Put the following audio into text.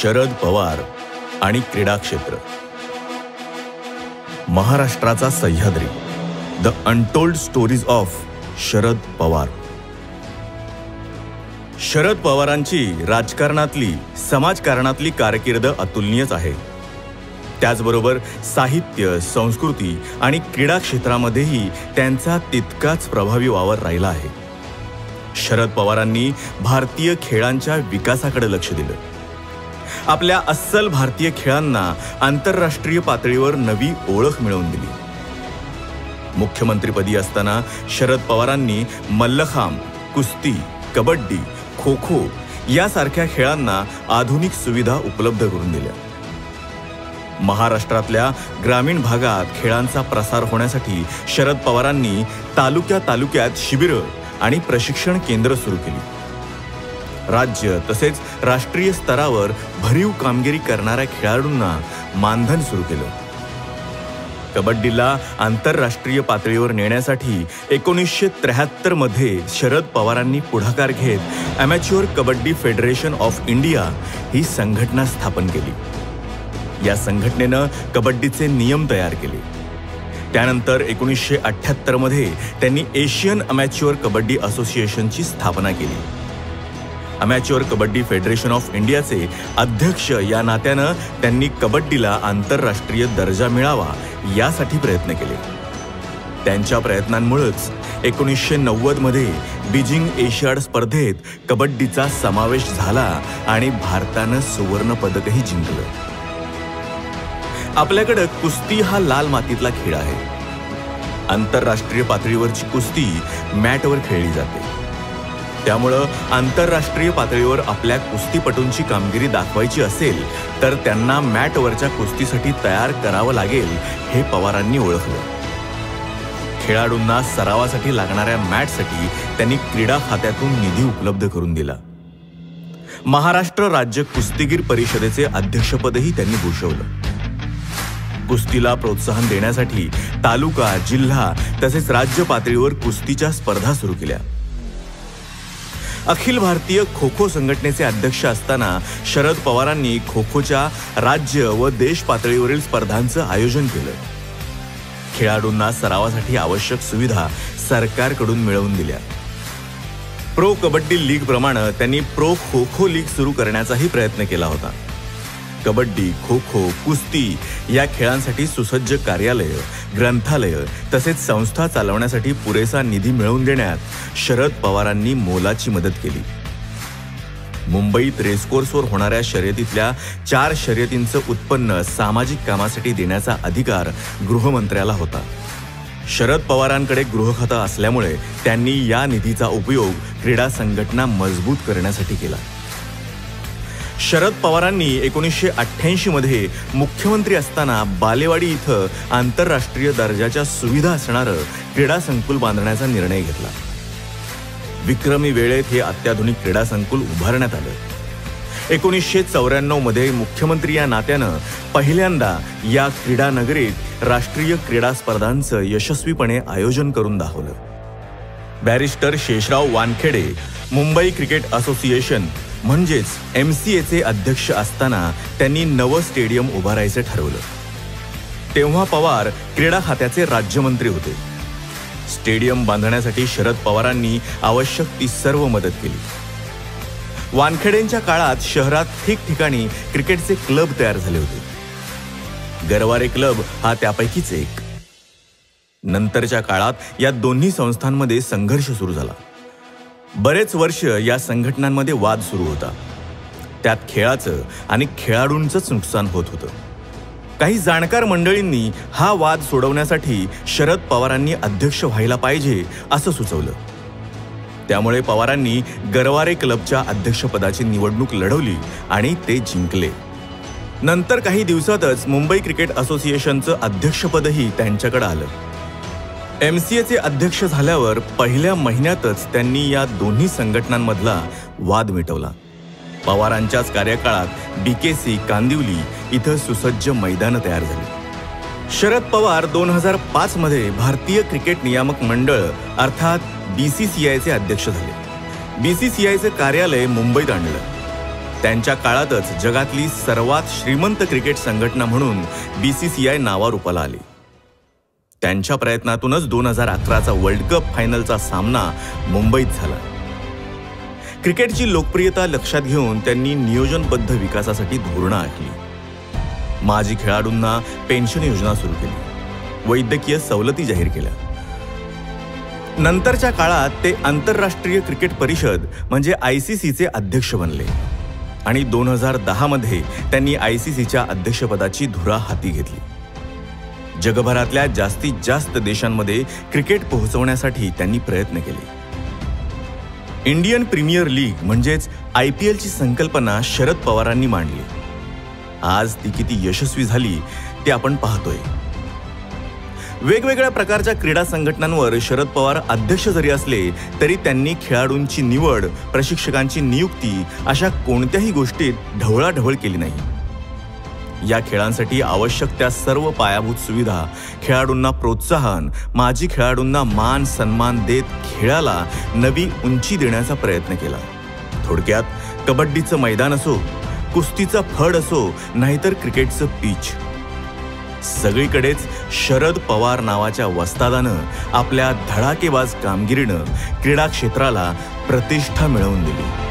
शरद पवार आणि क्रीडा क्षेत्र. महाराष्ट्राचा Sahyadri, the untold stories of Sharad Pawar. Sharad पवारांची राजकारणातली, समाजकारणातली कारकीर्द अतुलनीयच आहे. त्याचबरोबर साहित्य, संस्कृती आणि क्रीडा क्षेत्रामध्येही त्यांचा तितकाच प्रभावी वावर राहिला आहे. शरद पवारांनी भारतीय खेळांच्या विकासाकडे लक्ष दिलं. आपल्या अस्सल भारतीय खेळांना आंतरराष्ट्रीय पातळीवर नवी ओळख मिळवून दिली. मुख्यमंत्रीपदी असताना शरद पवारांनी मल्लखांब, कुस्ती, कबड्डी, खो खो यासारख्या खेळांना आधुनिक सुविधा उपलब्ध करून दिल्या. महाराष्ट्रातल्या ग्रामीण भागात खेळांचा प्रसार होण्यासाठी शरद पवारांनी तालुक्यात शिबिरं आणि प्रशिक्षण केंद्र सुरू केली. राज्य तसेच राष्ट्रीय स्तरावर भरीव कामगिरी करणाऱ्या खेळाडूंना मानधन सुरू केलं. कबड्डीला आंतरराष्ट्रीय पातळीवर नेण्यासाठी 1973 मध्ये शरद पवारांनी पुढाकार घेत ॲमेच्युअर कबड्डी फेडरेशन ऑफ इंडिया ही संघटना स्थापन केली. या संघटनेनं कबड्डीचे नियम तयार केले. त्यानंतर 1978 मध्ये त्यांनी एशियन अमॅच्युअर कबड्डी असोसिएशनची स्थापना केली. अमॅच्युअर कबड्डी फेडरेशन ऑफ इंडियाचे अध्यक्ष या नात्यानं त्यांनी कबड्डीला आंतरराष्ट्रीय दर्जा मिळावा यासाठी प्रयत्न केले. त्यांच्या प्रयत्नांमुळेच 1990 मध्ये बीजिंग एशियाड स्पर्धेत कबड्डीचा समावेश झाला आणि भारतानं सुवर्ण पदकही जिंकलं. आपल्याकडे कुस्ती हा लाल मातीतला खेळ आहे. आंतरराष्ट्रीय पातळीवरची कुस्ती मॅटवर खेळली जाते. त्यामुळं आंतरराष्ट्रीय पातळीवर आपल्या कुस्तीपटूंची कामगिरी दाखवायची असेल तर त्यांना मॅटवरच्या कुस्तीसाठी तयार करावं लागेल हे पवारांनी ओळखलं. खेळाडूंना सरावासाठी लागणाऱ्या मॅटसाठी त्यांनी क्रीडा खात्यातून निधी उपलब्ध करून दिला. महाराष्ट्र राज्य कुस्तीगीर परिषदेचे अध्यक्षपदही त्यांनी भूषवलं. कुस्तीला प्रोत्साहन देण्यासाठी तालुका, जिल्हा तसेच राज्य पातळीवर कुस्तीच्या स्पर्धा सुरू केल्या. अखिल भारतीय खो खो संघटनेचे अध्यक्ष असताना शरद पवारांनी खो खोच्या राज्य व देश पातळीवरील स्पर्धांचं आयोजन केलं. खेळाडूंना सरावासाठी आवश्यक सुविधा सरकारकडून मिळवून दिल्या. प्रो कबड्डी लीग प्रमाणे त्यांनी प्रो खो खो लीग सुरू करण्याचाही प्रयत्न केला होता. कबड्डी, खो खो, कुस्ती या खेळांसाठी सुसज्ज कार्यालय, ग्रंथालय तसेच संस्था चालवण्यासाठी पुरेसा निधी मिळवून देण्यात शरद पवारांनी मोलाची मदत केली. मुंबईत रेसकोर्सवर होणाऱ्या शर्यतीतल्या 4 शर्यतींचं उत्पन्न सामाजिक कामासाठी देण्याचा अधिकार गृहमंत्र्याला होता. शरद पवारांकडे गृहखातं असल्यामुळे त्यांनी या निधीचा उपयोग क्रीडा संघटना मजबूत करण्यासाठी केला. शरद पवारांनी 1988 मध्ये मुख्यमंत्री असताना बालेवाडी इथं आंतरराष्ट्रीय दर्जाच्या सुविधा असणारं क्रीडा संकुल बांधण्याचा निर्णय घेतला. विक्रमी वेळेत हे अत्याधुनिक क्रीडा संकुल उभारण्यात आलं. 1994 मध्ये मुख्यमंत्री या नात्यानं पहिल्यांदा या क्रीडा नगरीत राष्ट्रीय क्रीडा स्पर्धांचं यशस्वीपणे आयोजन करून दाखवलं. Barrister Sheshrao Wankhede Mumbai cricket association म्हणजेच MCAचे अध्यक्ष असताना त्यांनी नवं स्टेडियम उभारायचं ठरवलं. तेव्हा पवार क्रीडा खात्याचे राज्यमंत्री होते. स्टेडियम बांधण्यासाठी शरद पवारांनी आवश्यक ती सर्व मदत केली. वानखेडेंच्या काळात शहरात ठिकठिकाणी क्रिकेटचे क्लब तयार झाले होते. गरवारे क्लब हा त्यापैकीच एक. नंतरच्या काळात या दोन्ही संस्थांमध्ये संघर्ष सुरू झाला. बरेच वर्ष या संघटनांमध्ये वाद सुरू होता. त्यात खेळाचं आणि खेळाडूंचंच नुकसान होत होतं. काही जाणकार मंडळींनी हा वाद सोडवण्यासाठी शरद पवारांनी अध्यक्ष व्हायला पाहिजे असं सुचवलं. त्यामुळे पवारांनी गरवारे क्लबच्या अध्यक्षपदाची निवडणूक लढवली आणि ते जिंकले. नंतर काही दिवसातच मुंबई क्रिकेट असोसिएशनचं अध्यक्षपदही त्यांच्याकडे आलं. MCAचे अध्यक्ष झाल्यावर पहिल्या महिन्यातच त्यांनी या दोन्ही संघटनांमधला वाद मिटवला. पवारांच्याच कार्यकाळात BKC कांदिवली इथं सुसज्ज मैदानं तयार झाली. शरद पवार 2005 मध्ये भारतीय क्रिकेट नियामक मंडळ अर्थात BCCIचे अध्यक्ष झाले. BCCIचे कार्यालय मुंबईत आणलं. त्यांच्या काळातच जगातली सर्वात श्रीमंत क्रिकेट संघटना म्हणून BCCI नावारूपाला आली. त्यांच्या प्रयत्नातूनच 2011चा वर्ल्ड कप फायनलचा सामना मुंबईत झाला. क्रिकेटची लोकप्रियता लक्षात घेऊन त्यांनी नियोजनबद्ध विकासासाठी धोरणं आखली. माजी खेळाडूंना पेन्शन योजना सुरू केली, वैद्यकीय सवलती जाहीर केल्या. नंतरच्या काळात ते आंतरराष्ट्रीय क्रिकेट परिषद म्हणजे ICCचे अध्यक्ष बनले आणि 2010 मध्ये त्यांनी ICCच्या अध्यक्षपदाची धुरा हाती घेतली. जगभरातल्या जास्तीत जास्त देशांमध्ये क्रिकेट पोहोचवण्यासाठी त्यांनी प्रयत्न केले. इंडियन प्रीमियर लीग म्हणजेच IPLची संकल्पना शरद पवारांनी मांडली. आज ती किती यशस्वी झाली ते आपण पाहतोय. वेगवेगळ्या प्रकारच्या क्रीडा संघटनांवर शरद पवार अध्यक्ष जरी असले तरी त्यांनी खेळाडूंची निवड, प्रशिक्षकांची नियुक्ती अशा कोणत्याही गोष्टीत ढवळाढवळ केली नाही. या खेळांसाठी आवश्यक त्या सर्व पायाभूत सुविधा, खेळाडूंना प्रोत्साहन, माजी खेळाडूंना मान सन्मान देत खेळाला नवी उंची देण्याचा प्रयत्न केला. थोडक्यात कबड्डीचं मैदान असो, कुस्तीचा फड असो, नाहीतर क्रिकेटचं पिच, सगळीकडेच शरद पवार नावाच्या वस्तादानं आपल्या धडाकेबाज कामगिरीनं क्रीडा क्षेत्राला प्रतिष्ठा मिळवून दिली.